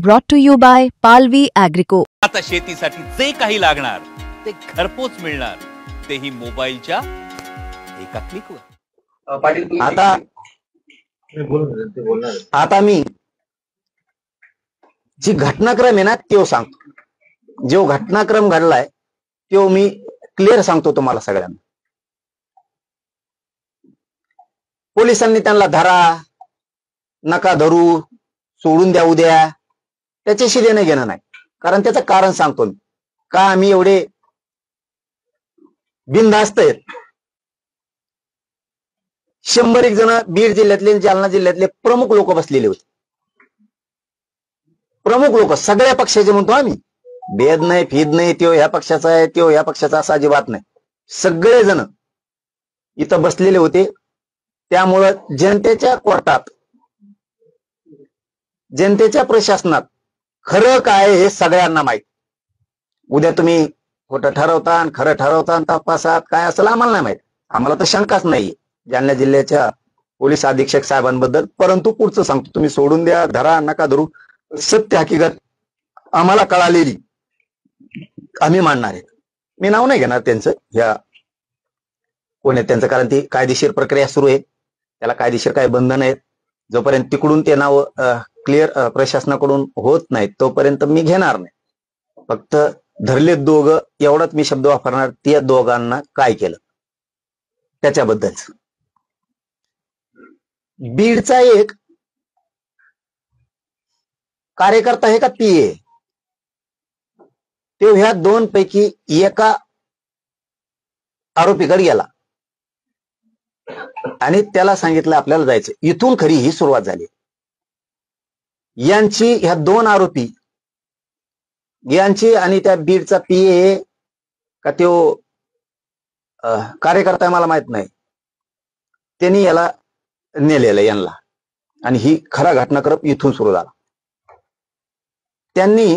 Brought to you by Palvi Agrico. आता शेतीसाठी जे काही लागणार ते घरपोच मिळणार, तेही मोबाईलच्या एका क्लिकवर. आता मी जी घटनाक्रम आहे ना तो सांगतो. जो घटनाक्रम घडलाय तो मी क्लिअर सांगतो तुम्हाला सगळ्यांना. पोलिसांनी त्यांना धरा, नका धरू, सोडून द्या उद्या, त्याच्याशी देणं घेणं नाही. कारण त्याचं कारण सांगतो मी का आम्ही एवढे बिनधास्त आहेत. 100 जण बीड जिल्ह्यातले, जालना जिल्ह्यातले प्रमुख लोक बसलेले होते. प्रमुख लोक सगळ्या पक्षाचे म्हणतो आम्ही, भेद नाही, फीद नाही, त्यो ह्या पक्षाचा आहे, त्यो ह्या पक्षाचा, असा अजिबात नाही. सगळे जण इथं बसलेले होते. त्यामुळं जनतेच्या कोर्टात, जनतेच्या प्रशासनात खरं काय हे सगळ्यांना माहित. उद्या तुम्ही खोटं ठरवता आणि खरं ठरवता आणि तपासात काय असेल आम्हाला नाही माहित. आम्हाला तर शंकाच नाही जालना जिल्ह्याच्या पोलीस अधीक्षक साहेबांबद्दल. परंतु पुढचं सांगतो, तुम्ही सोडून द्या, धरा, नका धरू, सत्य हकीकत आम्हाला कळालेली आम्ही मांडणार आहेत. मी नाव नाही घेणार त्यांचं, ह्या कोण आहे त्यांचं, कारण ती कायदेशीर प्रक्रिया सुरू आहे, त्याला कायदेशीर काही बंधन आहेत. जोपर्यंत तिकडून ते नाव क्लिअर प्रशासनाकडून होत नाहीत तोपर्यंत मी घेणार नाही. फक्त धरले दोघं एवढाच मी शब्द वापरणार. त्या दोघांना काय केलं त्याच्याबद्दलच. बीडचा एक कार्यकर्ता आहे का पीए, तो ह्या दोन पैकी एका आरोपीकडे गेला आणि त्याला सांगितलं आपल्याला जायचं. इथून खरी ही सुरुवात झाली. यांची, ह्या दोन आरोपी यांची आणि त्या बीडचा पीए का तो कार्यकर्ता मला माहित नाही, त्यांनी याला नेलेलं यांना. आणि ही खरा घटनाक्रम इथून सुरू झाला. त्यांनी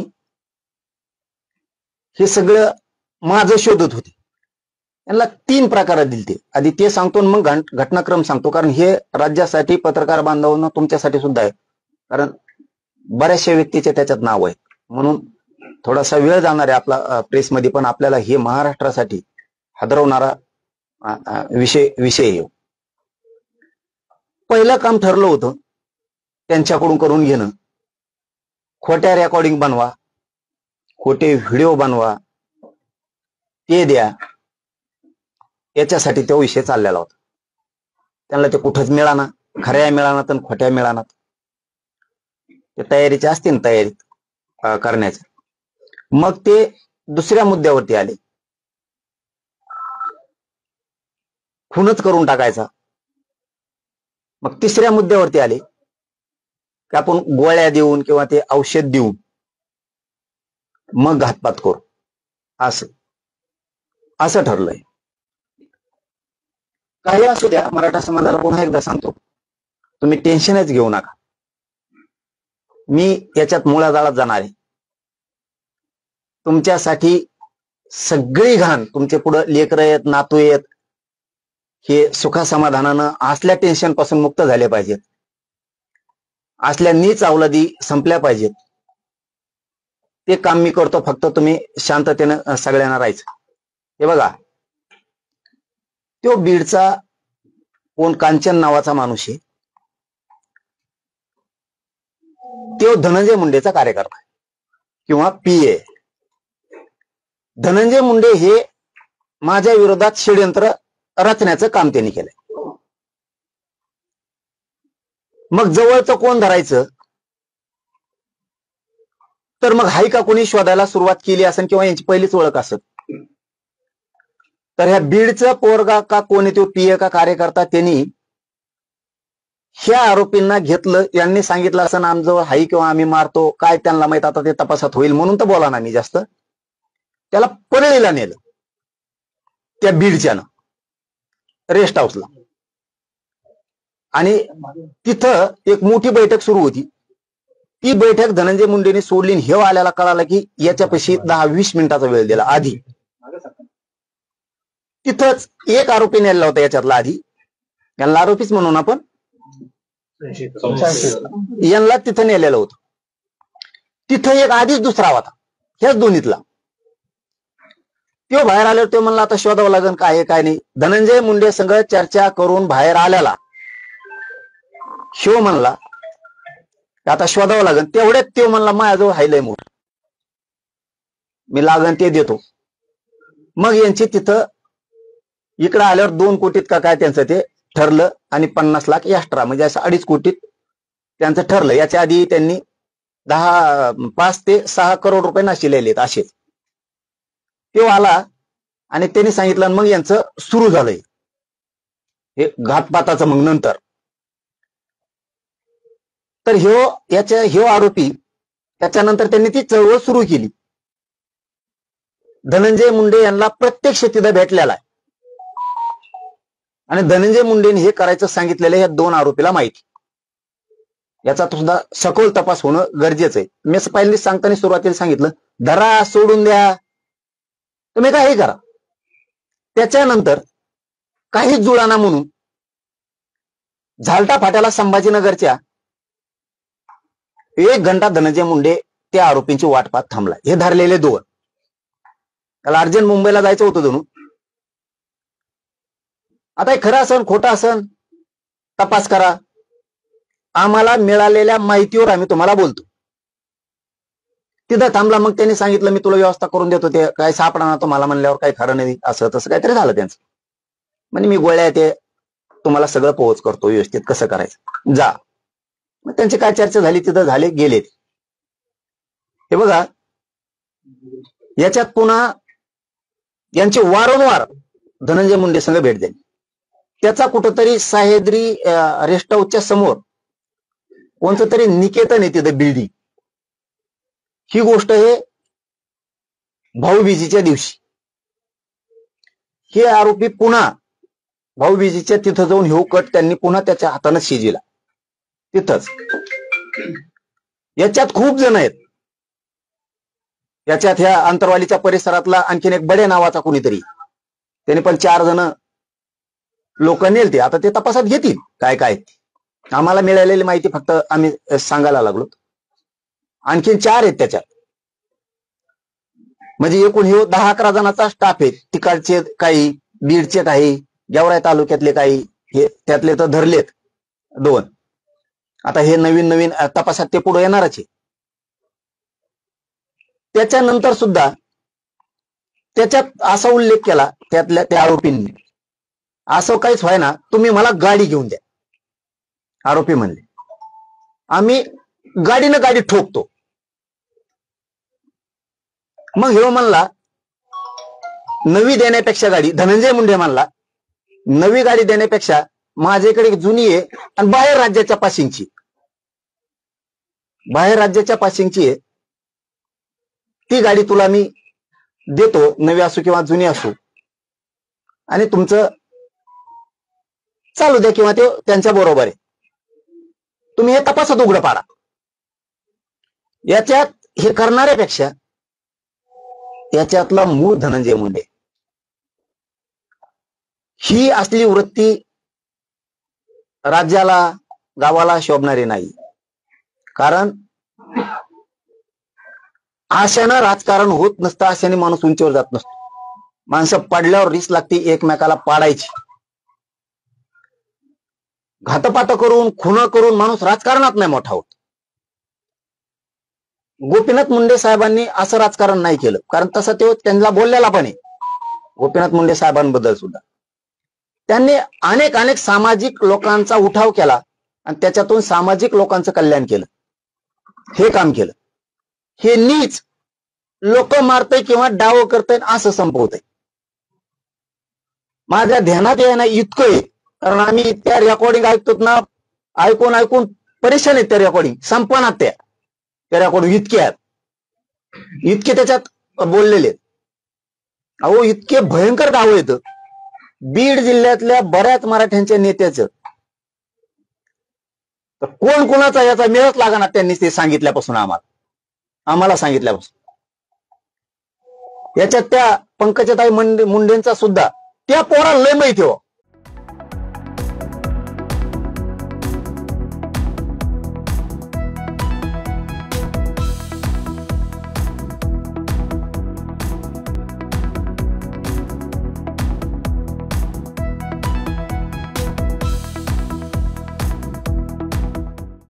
हे सगळं माझं शोधत होते. यांना 3 प्रकारात दिलते. आधी ते सांगतो मग घटनाक्रम सांगतो, कारण हे राज्यासाठी, पत्रकार बांधवांना, तुमच्यासाठी सुद्धा आहे. कारण बऱ्याचशा व्यक्तीचे त्याच्यात नाव आहे, म्हणून थोडासा वेळ जाणार आहे आपला प्रेसमध्ये, पण आपल्याला हे महाराष्ट्रासाठी हादरवणारा विषय येऊ. पहिलं काम ठरलं होतं त्यांच्याकडून करून घेणं. खोट्या रेकॉर्डिंग बनवा, खोटे व्हिडिओ बनवा, ते द्या, याच्यासाठी तो विषय चाललेला होता. त्यांना ते कुठंच मिळाना, खऱ्या मिळानात आणि खोट्या मिळानात. ते तयारीचे असतील तयारीत करण्याच्या. मग ते दुसऱ्या मुद्द्यावरती आले, खूनच करून टाकायचा. मग तिसऱ्या मुद्द्यावरती आले की आपण गोळ्या देऊन किंवा ते औषध देऊन मग घातपात करू, असं ठरलंय. काही असू द्या, मराठा समाजाला पुन्हा एकदा सांगतो, तुम्ही टेन्शनच घेऊ नका. मी याच्यात मुळाजाळात जाणार आहे. तुमच्यासाठी सगळी घाण, तुमचे पुढे लेकरं आहेत, नातू आहेत, हे सुखासमाधानानं असल्या टेन्शन पासून मुक्त झाले पाहिजेत. असल्या नीच अवलादी संपल्या पाहिजेत. ते काम मी करतो. फक्त तुम्ही शांततेनं सगळ्यांना राहायचं. हे बघा, तो बीडचा कोण कांचन नावाचा माणूस आहे, तो धनंजय मुंडेचा कार्यकर्ता आहे किंवा पीए. धनंजय मुंडे हे माझ्या विरोधात षडयंत्र रचण्याचं काम त्यांनी केलंय. मग जवळचं कोण धरायचं, तर मग हाय का कोणी शोधायला सुरुवात केली असेल किंवा यांची पहिलीच ओळख असेल. तर ह्या बीडचं पोरगा का कोणी, तो पीए का कार्यकर्ता, त्यांनी ह्या आरोपींना घेतलं. यांनी सांगितलं असं आमजवळ हाई किंवा आम्ही मारतो, काय त्यांना माहित, आता ते तपासात होईल म्हणून तर बोला ना मी जास्त. त्याला परळीला नेलं, त्या बीडच्यानं रेस्ट हाऊसला. आणि तिथं एक मोठी बैठक सुरू होती. ती बैठक धनंजय मुंडेंनी सोडली. हे आल्याला कळालं की याच्यापाशी 10-20 मिनिटाचा वेळ दिला. आधी तिथंच एक आरोपी नेला होता याच्यातला. आधी यांना आरोपीच म्हणून आपण यांना तिथं नेलेलं होतं. तिथं एक आधीच दुसरा होता, ह्याच दोन्हीतला. तो बाहेर आल्यावर तो म्हणला आता शोधावं लागेल काय आहे काय नाही. धनंजय मुंडे संग चर्चा करून बाहेर आल्याला शिव म्हणला आता शोधावं लागेल. तेवढ्यात तो म्हणला माझ्याजवळ हायलय मोठ, मी लागन ते देतो. मग यांची तिथं इकडं आल्यावर 2 कोटीत का काय त्यांचं ते ठरलं आणि 50 लाख एक्स्ट्रा, म्हणजे असं 2.5 कोटीत त्यांचं ठरलं. याच्या आधी त्यांनी 5 ते 6 करोड रुपये नाशिलेले असेच. तो आला आणि त्यांनी सांगितलं, मग यांचं सुरू झालंय हे घातपाताचं. मग नंतर तर ह्यो आरोपी त्याच्यानंतर त्यांनी ती चळवळ सुरू केली. धनंजय मुंडे यांना प्रत्यक्ष तिथं भेटलेला आहे आणि धनंजय मुंडेने हे करायचं सांगितलेलं या 2 आरोपीला माहिती. याचा सुद्धा सखोल तपास होणं गरजेचं आहे. मी पहिल्यांदा सांगताना सुरुवातीला सांगितलं, धरा सोडून द्या, तुम्ही काही करा. त्याच्यानंतर काही जुळाना म्हणून झालटा फाट्याला संभाजीनगरच्या 1 घंटा धनंजय मुंडे त्या आरोपींची वाट पाहत थांबला. हे धरलेले 2, त्याला अर्जंट मुंबईला जायचं होतं जणू. आता हे खरं असन खोटं असन तपास करा, आम्हाला मिळालेल्या माहितीवर आम्ही तुम्हाला बोलतो. तिथं थांबला. मग त्यांनी सांगितलं मी तुला व्यवस्था करून देतो. ते काय सापडा तुम्हाला म्हणल्यावर काही खरं नाही, असं तसं काहीतरी झालं त्यांचं. म्हणजे मी गोळ्या ते तुम्हाला सगळं पोहोच करतो व्यवस्थित, कसं करायचं जा. मग त्यांची काय चर्चा झाली तिथं झाले गेले. हे बघा, याच्यात पुन्हा यांची वारंवार धनंजय मुंडे संघ भेट झाली. त्याचा कुठंतरी सह्याद्री रेस्ट हाऊसच्या समोर कोणतं तरी निकेतन आहे तिथं बिल्डिंग. ही गोष्ट हे भाऊबीजेच्या दिवशी हे आरोपी पुन्हा भाऊबीजेच्या तिथं जाऊन हे कट त्यांनी पुन्हा त्याच्या हाताने शिजिला तिथंच. याच्यात खूप जण आहेत. याच्यात ह्या अंतरवालीच्या परिसरातला आणखीन एक बडे नावाचा कोणीतरी, त्याने पण 4 जण लोक नेलते. आता ते तपासात घेतील काय काय. आम्हाला मिळालेली माहिती फक्त आम्ही सांगायला लागलो. आणखीन 4 आहेत त्याच्यात. म्हणजे एकूण हे 10-11 जणांचा स्टाफ आहे. तिकडचे काही, बीडचे काही, गेवराई तालुक्यातले काही, हे त्यातले तर धरलेत 2. आता हे नवीन तपासात ते पुढे येणारच आहे. त्याच्यानंतर सुद्धा त्याच्यात असा उल्लेख केला त्यातल्या त्या आरोपींनी, असं काहीच व्हाय ना, तुम्ही मला गाडी घेऊन द्या. आरोपी म्हणले आम्ही गाडी ठोकतो. मग हे म्हणला नवी देण्यापेक्षा गाडी, धनंजय मुंडे म्हणला नवी गाडी देण्यापेक्षा माझ्याकडे एक जुनी आहे आणि बाहेर राज्याच्या पासिंगची आहे, ती गाडी तुला मी देतो, नवी असो किंवा जुनी असो, आणि तुमचं चालू द्या किंवा ते त्यांच्या बरोबर आहे, तुम्ही हे तपासात उघडं पाडा. याच्यात हे करणाऱ्यापेक्षा याच्यातला मूळ धनंजय मुंडे ही असली वृत्ती राज्याला गावाला शोभणारी नाही. कारण आशानं राजकारण होत नसतं, आशाने माणूस उंचीवर जात नसतो. माणसं पडल्यावर रिस लागते एकमेकाला पाडायची. घातपात करून खुन करून माणूस राजकारणात नाही मोठा होत. गोपीनाथ मुंडे साहेबांनी असं राजकारण नाही केलं, कारण तसं ते त्यांना बोललेला पण आहे. गोपीनाथ मुंडे साहेबांबद्दल सुद्धा त्यांनी अनेक सामाजिक लोकांचा उठाव केला आणि त्याच्यातून सामाजिक लोकांचं कल्याण केलं. हे काम केलं. हे नीच लोक मारतय किंवा डाव करताय असं संपवतय. माझ्या ध्यानात येणं इतकं आहे, कारण आम्ही त्या रेकॉर्डिंग ऐकतो ना, ऐकून परेशान आहेत त्या रेकॉर्डिंग, संपनात त्या रेकॉर्डिंग इतके त्याच्यात बोललेले आहेत. अहो इतके भयंकर डाव येतं. बीड जिल्ह्यातल्या बऱ्याच मराठ्यांच्या नेत्याचं तर कोण कोणाचा याचा मेळच लागणार त्यांनी ते सांगितल्यापासून आम्हाला सांगितल्यापासून. याच्यात त्या पंकजाताई मुंडेंचा सुद्धा त्या पोराला लय माहिती हो.